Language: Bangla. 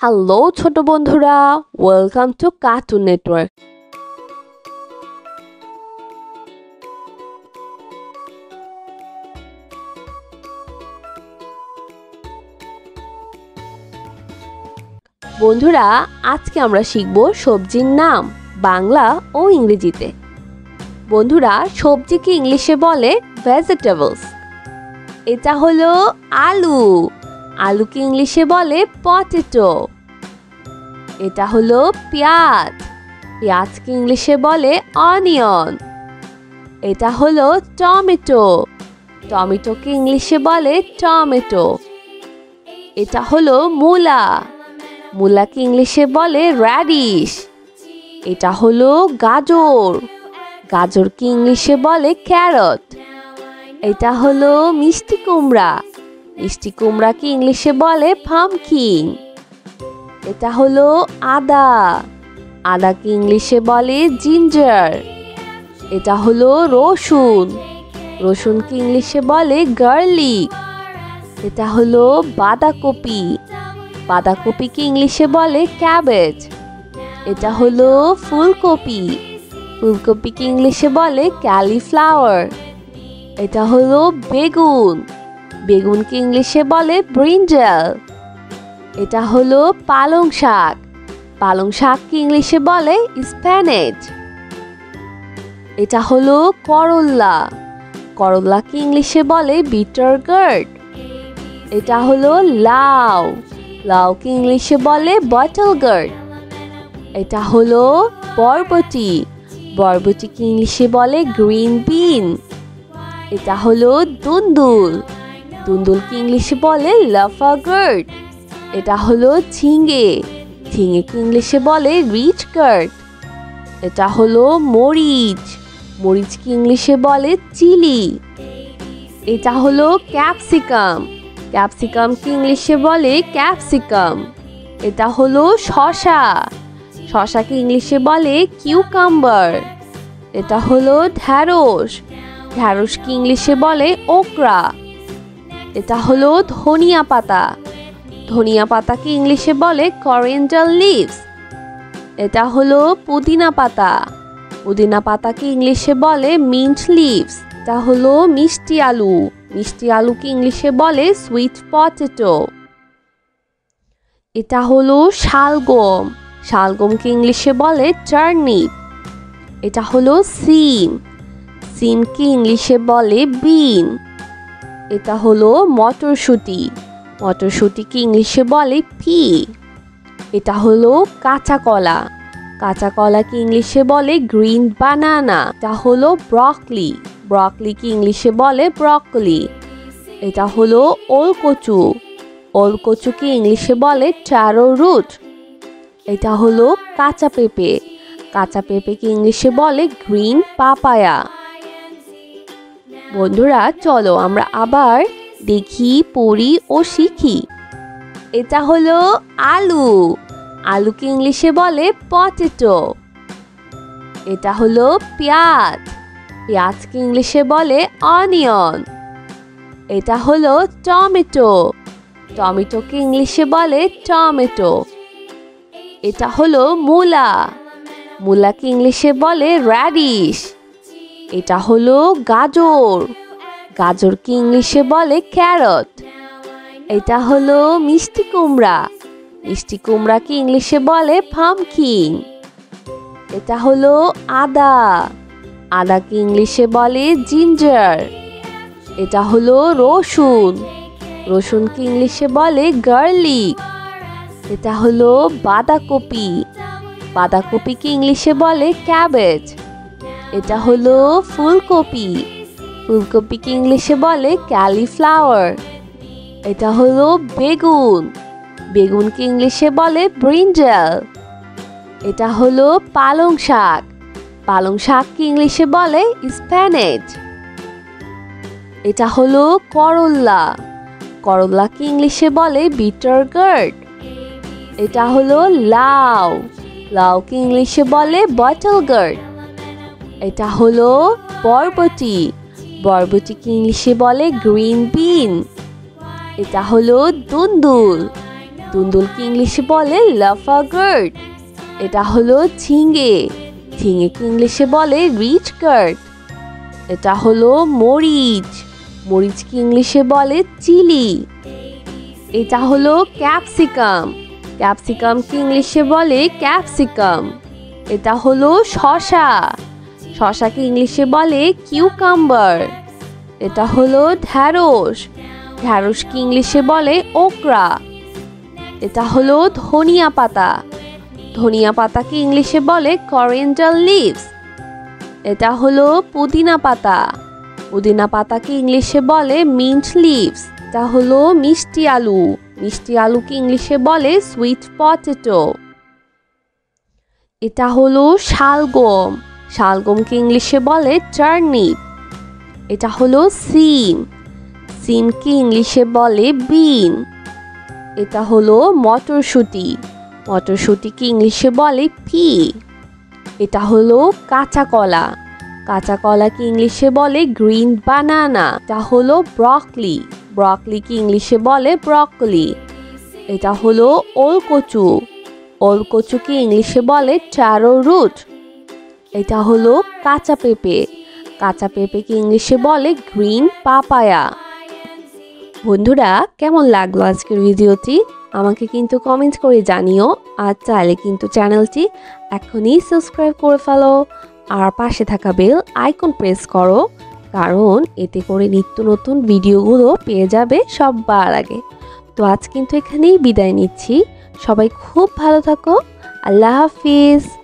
হ্যালো ছোট বন্ধুরা, ওয়েলকাম টু কার্টুন নেটওয়ার্ক। বন্ধুরা, আজকে আমরা শিখব সবজির নাম বাংলা ও ইংরেজিতে। বন্ধুরা, সবজিকে ইংলিশে বলে ভেজিটেবলস। এটা হলো আলু, আলুকে ইংলিশে বলে পটেটো। এটা হলো পেঁয়াজ, পেঁয়াজকে ইংলিশে বলে অনিয়ন। এটা হলো টমেটো, টমেটোকে ইংলিশে বলে টমেটো। এটা হলো মূলা, মূলাকে ইংলিশে বলে র্যাডিশ। এটা হলো গাজর, গাজরকে ইংলিশে বলে ক্যারট। এটা হলো মিষ্টি কুমড়া, মিষ্টি কুমড়াকে ইংলিশে বলে পামকিন। এটা হলো আদা, আদাকে ইংলিশে বলে জিঞ্জার। এটা হলো রসুন, রসুনকে ইংলিশে বলে গার্লিক। এটা হলো বাঁধাকপি, বাঁধাকপিকে ইংলিশে বলে ক্যাবেজ। এটা হলো ফুলকপি, ফুলকপিকে ইংলিশে বলে ক্যালিফ্লাওয়ার। এটা হলো বেগুন, বেগুনকে ইংলিশে বলে ব্রিঞ্জাল। এটা হলো পালং শাক, পালং শাককে ইংলিশে বলে স্প্যানেচ। এটা হলো করল্লা, করল্লাকে ইংলিশে বলে বিটার গার্ড। এটা হলো লাউ, লাউকে ইংলিশে বলে বটল গার্ড। এটা হলো বরবটি, বরবটিকে ইংলিশে বলে গ্রিন বিন। এটা হলো দুন্দুল, দুন্দুলকে ইংলিশে বলে লাফা গার্ড। এটা হলো ঝিঙে, ঝিঙেকে ইংলিশে বলে রিচ গার্ড। এটা হলো মরিচ, মরিচকে ইংলিশে বলে চিলি। এটা হলো ক্যাপসিকাম, ক্যাপসিকামকে ইংলিশে বলে ক্যাপসিকাম। এটা হলো শসা, শসাকে ইংলিশে বলে কিউকাম্বার। এটা হলো ঢ্যাঁড়স, ঢ্যাঁড়সকে ইংলিশে বলে ওকরা। এটা হলো ধনিয়া পাতা, ধনিয়া পাতাকে ইংলিশে বলে করিয়েন্ডার লিভস। এটা হলো পুদিনা পাতা, পুদিনা পাতাকে ইংলিশে বলে মিন্ট লিভস। এটা হলো মিষ্টি আলু, মিষ্টি আলুকে ইংলিশে বলে সুইট পটেটো। এটা হলো শালগম, শালগমকে ইংলিশে বলে টার্নিপ। এটা হলো সিম, সিমকে ইংলিশে বলে বিন। এটা হলো মটরশুঁটি, মটরশুঁটিকে ইংলিশে বলে পি। এটা হলো কাঁচা কলা, কাঁচা কলাকে ইংলিশে বলে গ্রিন বানানা। এটা হলো ব্রকলি, ব্রকলিকে ইংলিশে বলে ব্রকলি। এটা হলো ওলকচু, ওলকচুকে ইংলিশে বলে ট্যারো রুট। এটা হলো কাঁচা পেঁপে, কাঁচা পেঁপেকে ইংলিশে বলে গ্রিন পাপায়া। বন্ধুরা, চলো আমরা আবার দেখি, পড়ি ও শিখি। এটা হলো আলু, আলুকে ইংলিশে বলে পটেটো। এটা হলো পেঁয়াজ, পেঁয়াজকে ইংলিশে বলে অনিয়ন। এটা হলো টমেটো, টমেটোকে ইংলিশে বলে টমেটো। এটা হলো মূলা, মূলাকে ইংলিশে বলে র্যাডিশ। এটা হলো গাজর, গাজরকে ইংলিশে বলে ক্যারট। এটা হলো মিষ্টি কুমড়া, মিষ্টি কুমড়াকে ইংলিশে বলে পামকিন। এটা হলো আদা, আদাকে ইংলিশে বলে জিঞ্জার। এটা হলো রসুন, রসুনকে ইংলিশে বলে গার্লিক। এটা হলো বাঁধাকপি, বাঁধাকপিকে ইংলিশে বলে ক্যাবেজ। এটা হলো ফুলকপি, ফুলকপিকে ইংলিশে বলে ক্যালিফ্লাওয়ার। এটা হলো বেগুন, বেগুনকে ইংলিশে বলে ব্রিঞ্জাল। এটা হলো পালং শাক, পালং শাককে ইংলিশে বলে স্প্যানেচ। এটা হলো করল্লা, করল্লাকে ইংলিশে বলে বিটার গার্ড। এটা হলো লাউ, লাউকে ইংলিশে বলে বটল গার্ড। এটা হলো বরবটি, বরবটিকে ইংলিশে বলে গ্রিন বিন। এটা হলো দুন্দুল, দুন্দুলকে ইংলিশে বলে লাফাগার্ড। এটা হলো ঝিঙে। ঝিঙেকে ইংলিশে বলে রিচ গার্ড। এটা হলো মরিচ। মরিচকে ইংলিশে বলে চিলি। এটা হলো ক্যাপসিকাম। ক্যাপসিকামকে ইংলিশে বলে ক্যাপসিকাম। এটা হলো শসা। শসাকে ইংলিশে বলে কিউকাম্বার। এটা হলো ঢ্যাঁড়স। ঢ্যাঁড়সকে ইংলিশে বলে ওকরা। এটা হলো ধনিয়া পাতা। ধনিয়া পাতাকে ইংলিশে বলে করিয়েন্ডার লিভস। এটা হলো পুদিনা পাতা। পুদিনা পাতাকে ইংলিশে বলে মিন্ট লিভস। এটা হলো মিষ্টি আলু। মিষ্টি আলুকে ইংলিশে বলে সুইট পটেটো। এটা হলো শালগম। শালগমকে ইংলিশে বলে টার্নিপ। এটা হলো সিম। সিমকে ইংলিশে বলে বিন। এটা হলো মটরশুঁটি। মটরশুঁটিকে ইংলিশে বলে পি। এটা হলো কাঁচা কলা। কাঁচা কলাকে ইংলিশে বলে গ্রিন বানানা। এটা হলো ব্রকলি। ব্রকলিকে ইংলিশে বলে ব্রকলি। এটা হলো ওলকচু। ওলকচুকে ইংলিশে বলে ট্যারো রুট। এটা হলো কাঁচা পেঁপে। কাঁচা পেঁপেকে ইংলিশে বলে গ্রিন পাপায়া। বন্ধুরা, কেমন লাগলো আজকের ভিডিওটি? আমাকে কিন্তু কমেন্ট করে জানিও। আর চাইলে কিন্তু চ্যানেলটি এখনই সাবস্ক্রাইব করে ফেলো আর পাশে থাকা বেল আইকন প্রেস করো, কারণ এতে করে নিত্য নতুন ভিডিওগুলো পেয়ে যাবে সবার আগে। তো আজ কিন্তু এখানেই বিদায় নিচ্ছি। সবাই খুব ভালো থাকো। আল্লাহ হাফিজ।